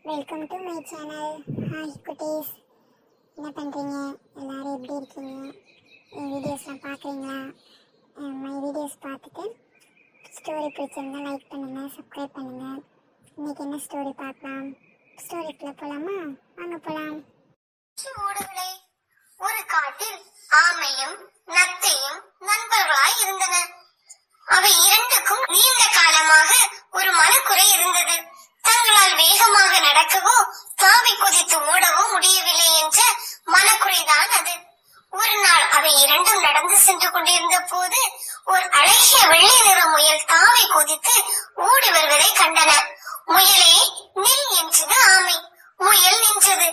Welcome to my channel. Hi குட்டீஸ், என்ன பண்ணுறீங்க? எல்லோரும் எப்படி இருக்கீங்க? என் வீடியோஸ்லாம் பார்க்குறீங்களா? மை வீடியோஸ் பார்த்துட்டு ஸ்டோரி பிடிச்சிருந்தா லைக் பண்ணுங்கள், சப்ஸ்கிரைப் பண்ணுங்கள். இன்றைக்கி என்ன ஸ்டோரி பார்க்கலாம்? ஸ்டோரிக்குள்ளே போகலாமா? வாங்க போகலாம். ஊடுகளே, ஒரு காட்டில் ஆமையும் நத்தையும் நண்பர்களாய் இருந்தன. அவை இரண்டுக்கும் நீண்ட காலமாக ஒரு மனக்குறை இருந்தது. தங்களால் வேகமாக நடக்கவோ தாவி குதித்து ஓடவோ முடியவில்லை என்ற மனக்குறைதான் அது. ஒரு நாள் அவை இரண்டும் நடந்து சென்று கொண்டிருந்த போது ஒரு அழகிய வெள்ளை நிற முயல் தாவி குதித்து ஓடி வருவதை கண்டன. முயலே நில் என்றது ஆமை. முயல் நின்றது.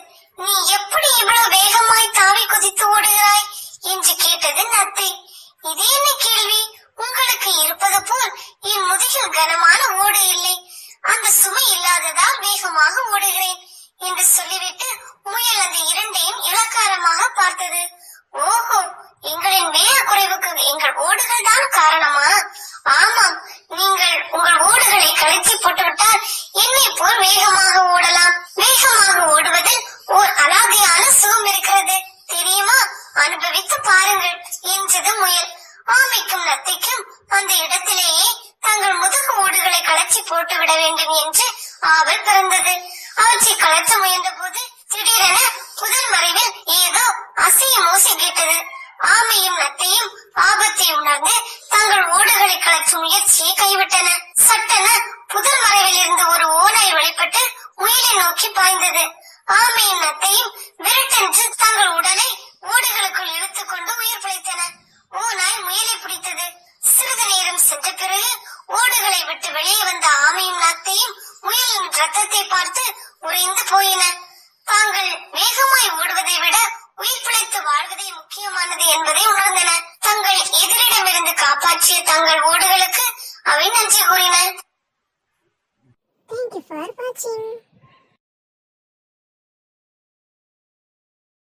நீ எப்படி இவ்வளவு வேகமாய் தாவி குதித்து ஓடுகிறாய் என்று கேட்டது நத்தை. இது என்ன கேள்வி? உங்களுக்கு இருப்பது போல் என் முதுகில் கனமான ஓடு இல்லை, அந்த சுமை இல்லாததால் வேகமாக ஓடுகிறேன் என்று சொல்லிவிட்டு முயல் அந்த இரண்டையும் இளக்காரமாக பார்த்தது. ஓஹோ, எங்களின் வேக குறைவுக்கு எங்கள் ஓடுகள் தான் காரணமா? ஆமாம், நீங்கள் உங்கள் ஓடுகளை கழித்து போட்டுவிட்டால் என்னை போல் வேகமாக ஓடலாம். வேகமாக ஓடுவதில் ஓர் அலாதியான சுகம் இருக்கிறது தெரியுமா? அனுபவித்து பாருங்கள் என்றது முயல். ஆமைக்கும் நத்தைக்கும் அந்த இடத்திலேயே தங்கள் முதுகு ஓடுகளை களைச்சி போட்டு விட வேண்டும் என்று ஆவல் பிறந்தது. அவற்றை களைச்ச முயன்ற போது திடீரென புதல் மறைவில் ஏதோ அசையும் ஓசை கேட்டது. ஆமையும் நத்தையும் ஆபத்தை உணர்ந்து தங்கள் ஓடுகளை களைச்சும் முயற்சியை கைவிட்டன. சட்டென புதல் மறைவில் இருந்து ஒரு ஓநாய் வெளிப்பட்டு முயலை நோக்கி பாய்ந்தது. ஆமையும் நத்தையும் விரட்டென்று தங்கள் உடலை ஓடுகளுக்குள் இழுத்துக் கொண்டு உயிர் பிழைத்தன. ஓநாய் முயலை பிடித்தது. சிறிது நேரம் சென்ற பிறகு ஓடுகளை விட்டு வெளியே வந்த ஆமையும் நத்தையும் முயலின் ரத்தத்தை பார்த்து உறைந்து போயின. தாங்கள் வேகமாய் ஓடுவதை விட உயிர் பிழைத்து வாழ்வதே முக்கியமானது என்பதை உணர்ந்தன. தங்கள் எதிரிடமிருந்து காப்பாற்றிய தங்கள் ஓடுகளுக்கு அவை நன்றி கூறின. Thank you for watching.